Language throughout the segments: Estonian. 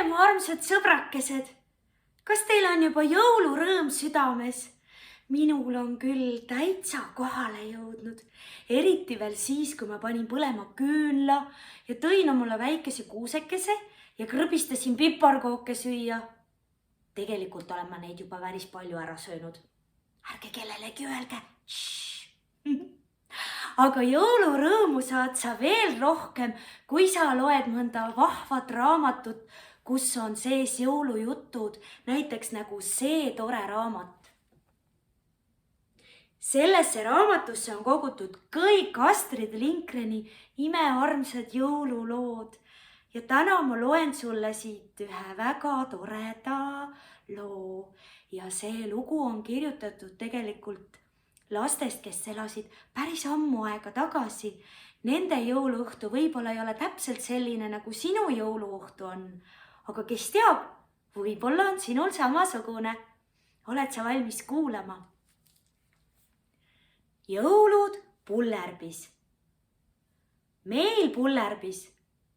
mu armsad sõbrakesed! Kas teil on juba jõulurõõm südames? Minul on küll täitsa kohale jõudnud. Eriti veel siis, kui ma panin põlema küünla ja tõin omale väikese kuusekese ja krõbistasin piparkooke süüa. Tegelikult olen ma neid juba päris palju ära söönud. Ärge kellelegi öelge. Aga jõulurõõmu saad sa veel rohkem, kui sa loed mõnda vahvat raamatut, kus on sees jõulujutud, näiteks nagu see tore raamat. Sellesse raamatusse on kogutud kõik Astrid Lindgreni imearmsad jõululood ja täna ma loen sulle siit ühe väga toreda loo ja see lugu on kirjutatud tegelikult lastest, kes elasid päris ammu aega tagasi. Nende jõuluõhtu võib-olla ei ole täpselt selline, nagu sinu jõuluõhtu on, aga kes teab, võib-olla on sinul samasugune. Oled sa valmis kuulama? Jõulud Pullerbis. Meil Pullerbis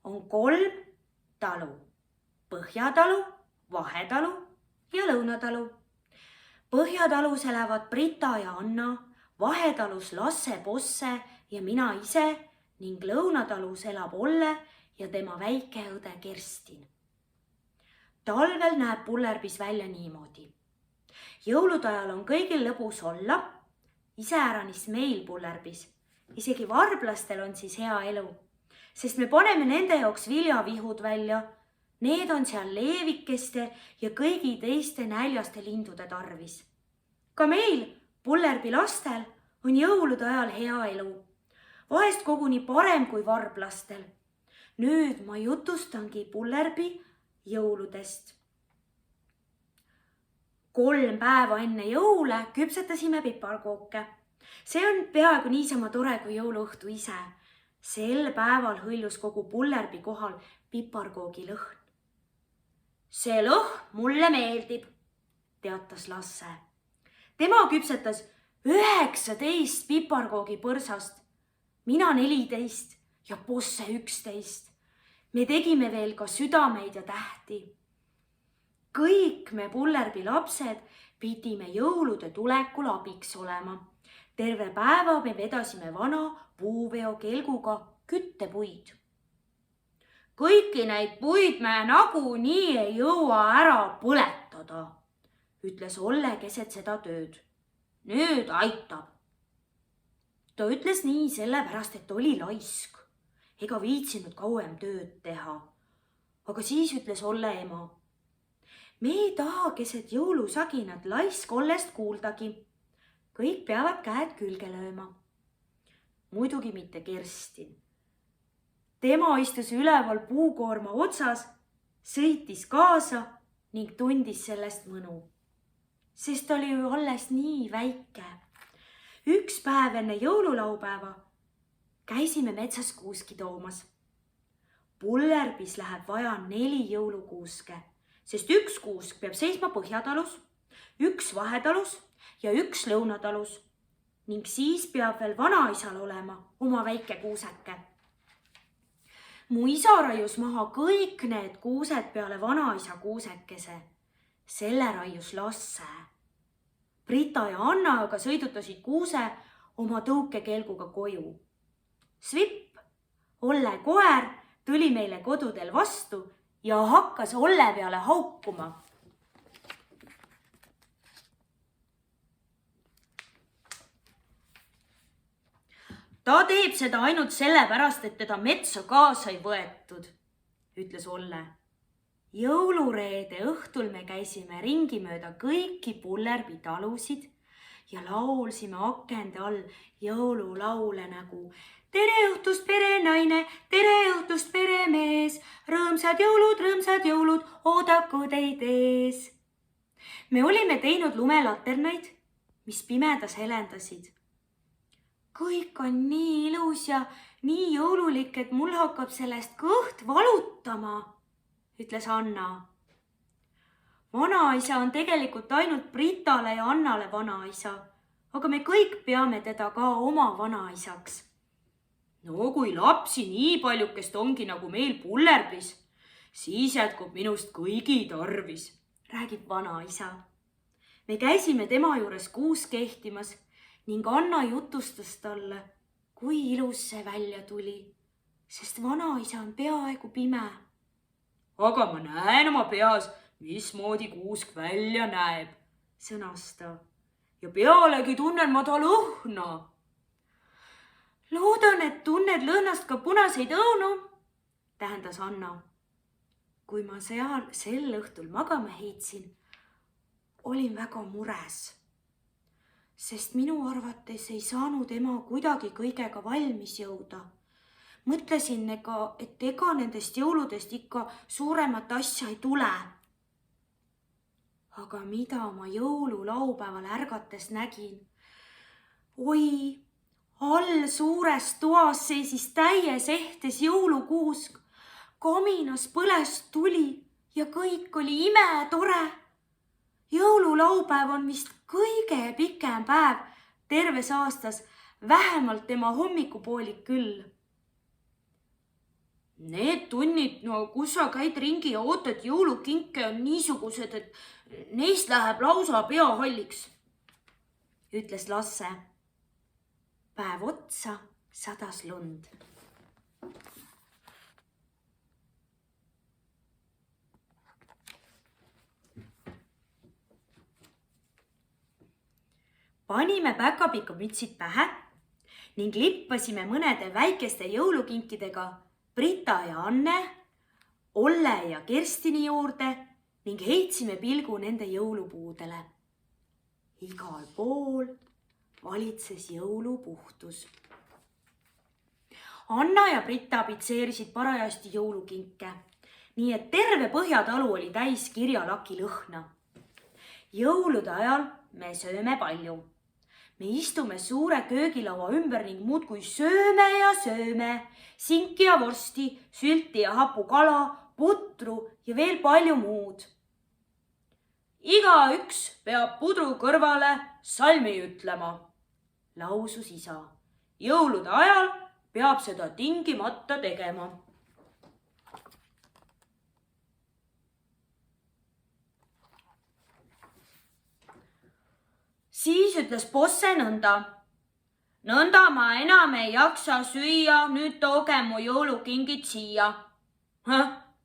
on 3 talu. Põhjatalu, Vahetalu ja Lõunatalu. Põhjatalus elavad Brita ja Anna, Vahetalus Lasse, Bosse ja mina ise ning Lõunatalus elab Olle ja tema väike õde Kerstin. Talvel näeb Pullerbis välja niimoodi. Jõulude ajal on kõigil lõbus olla, iseäranis meil Pullerbis. Isegi varblastel on siis hea elu, sest me paneme nende jaoks viljavihud välja. Need on seal leevikeste ja kõigi teiste näljaste lindude tarvis. Ka meil, Pullerbi lastel, on jõulude ajal hea elu. Vahest koguni parem kui varblastel. Nüüd ma jutustangi Pullerbi jõuludest. 3 päeva enne jõule küpsetasime piparkooke. See on peaaegu niisama tore kui jõuluõhtu ise. Sel päeval hõljus kogu Pullerbi kohal piparkoogi lõhn. See lõhn mulle meeldib, teatas Lasse. Tema küpsetas 19 piparkoogi põrsast, mina 14 ja Bosse 11. Me tegime veel ka südameid ja tähti. Kõik me Pullerbi lapsed pidime jõulude tulekul abiks olema. Terve päeva me vedasime vana puuveo kelguga küttepuid. Kõiki neid puid me nagunii ei jõua ära põletada, ütles Olle keset seda tööd. Nüüd aitab. Ta ütles nii sellepärast, et oli laisk, ega viitsinud kauem tööd teha. Aga siis ütles Olle ema. Me ei taha keset jõulusaginat laisk Ollest kuuldagi. Kõik peavad käed külge lööma. Muidugi mitte Kerstin. Tema istus üleval puukoorma otsas, sõitis kaasa ning tundis sellest mõnu. Sest oli ju alles nii väike. Üks päev enne jõululaupäeva käisime metsas kuuski toomas. Pullerbis läheb vaja 4 jõulukuuske, sest üks kuusk peab seisma Põhjatalus, üks Vahetalus ja üks Lõunatalus ning siis peab veel vanaisal olema oma väike kuuseke. Mu isa raius maha kõik need kuused peale vanaisa kuusekese. Selle raius Lasse. Brita ja Anna aga sõidutasid kuuse oma tõukekelguga koju. Svipp, Olle koer, tuli meile kodudel vastu ja hakkas Olle peale haukuma. Ta teeb seda ainult sellepärast, et teda metsa kaasa ei võetud, ütles Olle. Jõulureede õhtul me käisime ringi mööda kõiki Pullerbi talusid ja laulsime akende all jõululaule nagu tere õhtust perenaine, tere õhtust peremees, rõõmsad jõulud, oodaku teid ees. Me olime teinud lumelaternaid, mis pimedas helendasid. Kõik on nii ilus ja nii jõululik, et mul hakkab sellest kõht valutama, ütles Anna. Vanaisa on tegelikult ainult Britale ja Annale vanaisa, aga me kõik peame teda ka oma vanaisaks. No kui lapsi nii paljukest ongi nagu meil Pullerbis, siis jätkub minust kõigi tarvis, räägib vanaisa. Me käisime tema juures kuus kehtimas ning Anna jutustas talle, kui ilus see välja tuli, sest vanaisa on peaaegu pime. Aga ma näen oma peas, mismoodi kuusk välja näeb, sõnas ta. Ja pealegi tunnen ma ta lõhna. Loodan, et tunned lõhnast ka punaseid õunu, tähendas Anna. Kui ma sel õhtul magama heitsin, olin väga mures, sest minu arvates ei saanud ema kuidagi kõigega valmis jõuda. Mõtlesin, et ega nendest jõuludest ikka suuremat asja ei tule. Aga mida ma jõululaupäeval ärgates nägin? Oi, all suures toas seisis täies ehtes jõulukuusk. Kaminas põles tuli ja kõik oli imetore. Jõululaupäev on vist kõige pikem päev terves aastas, vähemalt tema hommikupoolik küll. Need tunnid, kus sa käid ringi ja ootad jõulukinke, on niisugused, et neist läheb lausa pea halliks, ütles Lasse. Päev otsa sadas lund. Panime päkapikku mütsid pähe ning lippasime mõnede väikeste jõulukinkidega Brita ja Anne, Olle ja Kerstini juurde ning heitsime pilgu nende jõulupuudele. Igal pool valitses jõulupuhtus. Anna ja Brita pitseerisid parajasti jõulukinke, nii et terve Põhjatalu oli täis kirjalaki lõhna. Jõulude ajal me sööme palju. Me istume suure köögilaua ümber ning muudkui sööme ja sööme, sinki ja vorsti, sülti ja hapukala, putru ja veel palju muud. Igaüks peab pudru kõrvale salmi ütlema, lausus isa. Jõulude ajal peab seda tingimata tegema. Siis ütles Bosse nõnda. Nõnda ma enam ei jaksa süüa, nüüd tooge mu jõulukingid siia.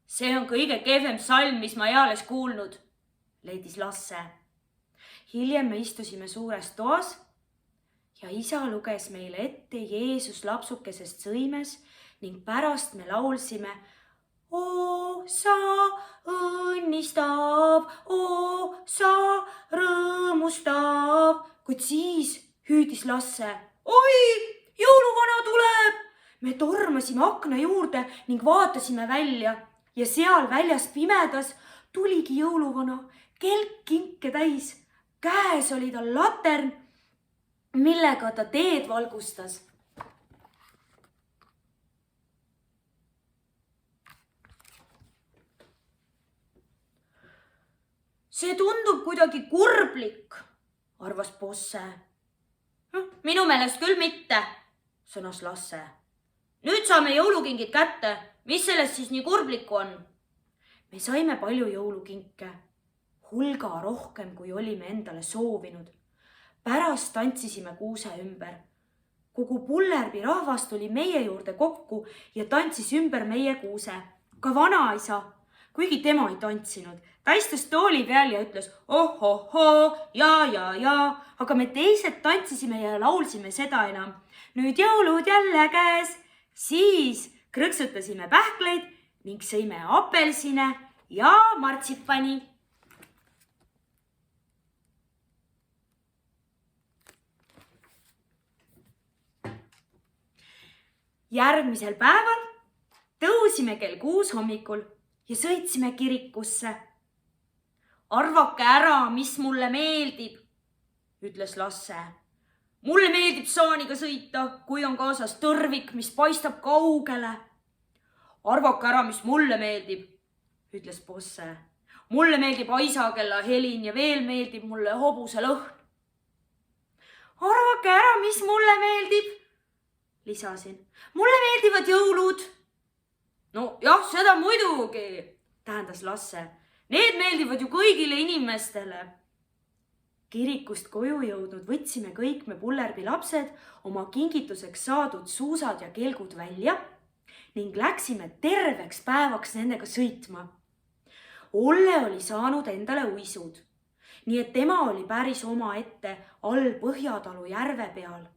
See on kõige kehvem salm, mis ma eales kuulnud, leidis Lasse. Hiljem me istusime suures toas ja isa luges meile ette Jeesus lapsukesest sõimes ning pärast me laulsime O sa õnnistav, o sa rõõmustav, kuid siis hüüdis Lasse. Oi, jõuluvana tuleb! Me tormasime akna juurde ning vaatasime välja ja seal väljas pimedas tuligi jõuluvana kelk kinke täis. Käes oli tal latern, millega ta teed valgustas. See tundub kuidagi kurblik, arvas Bosse. Minu meelest küll mitte, sõnas Lasse. Nüüd saame jõulukingid kätte. Mis sellest siis nii kurblikku on? Me saime palju jõulukinke, hulga rohkem, kui olime endale soovinud. Pärast tantsisime kuuse ümber. Kogu Pullerbi rahvas tuli meie juurde kokku ja tantsis ümber meie kuuse. Ka vanaisa, kuigi tema ei tantsinud. Ta istus tooli peal ja ütles oh-oh-hoo, ja, aga me teised tantsisime ja laulsime seda enam. Nüüd jõulud jälle käes, siis krõksutasime pähkleid ning sõime apelsine ja martsipani. Järgmisel päeval tõusime kell 6 hommikul ja sõitsime kirikusse. Arvake ära, mis mulle meeldib, ütles Lasse. Mulle meeldib saaniga sõita, kui on kaasas tõrvik, mis paistab kaugele. Arvake ära, mis mulle meeldib, ütles Bosse. Mulle meeldib aisakella helin ja veel meeldib mulle hobuse lõhn. Arvake ära, mis mulle meeldib, lisasin. Mulle meeldivad jõulud. No jah, seda muidugi, tähendas Lasse. Need meeldivad ju kõigile inimestele. Kirikust koju jõudnud võtsime kõik me Pullerbi lapsed oma kingituseks saadud suusad ja kelgud välja ning läksime terveks päevaks nendega sõitma. Olle oli saanud endale uisud, nii et tema oli päris omaette all Põhjatalu järve peal.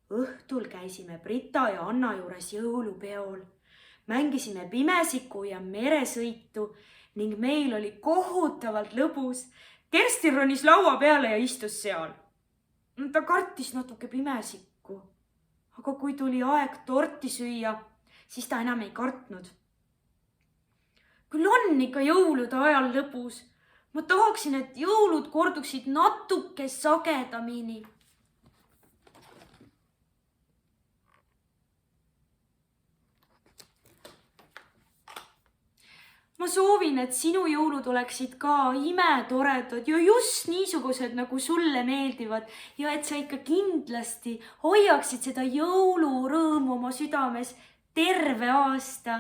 Õhtul käisime Brita ja Anna juures jõulupeol, mängisime pimesiku ja meresõitu ning meil oli kohutavalt lõbus. Kerstin ronis laua peale ja istus seal. Ta kartis natuke pimesikku, aga kui tuli aeg torti süüa, siis ta enam ei kartnud. Küll on ikka jõulude ajal lõbus. Ma tahaksin, et jõulud korduksid natuke sagedamini. Ma soovin, et sinu jõulud oleksid ka imetoredad ja just niisugused, nagu sulle meeldivad ja et sa ikka kindlasti hoiaksid seda jõulurõõmu oma südames terve aasta.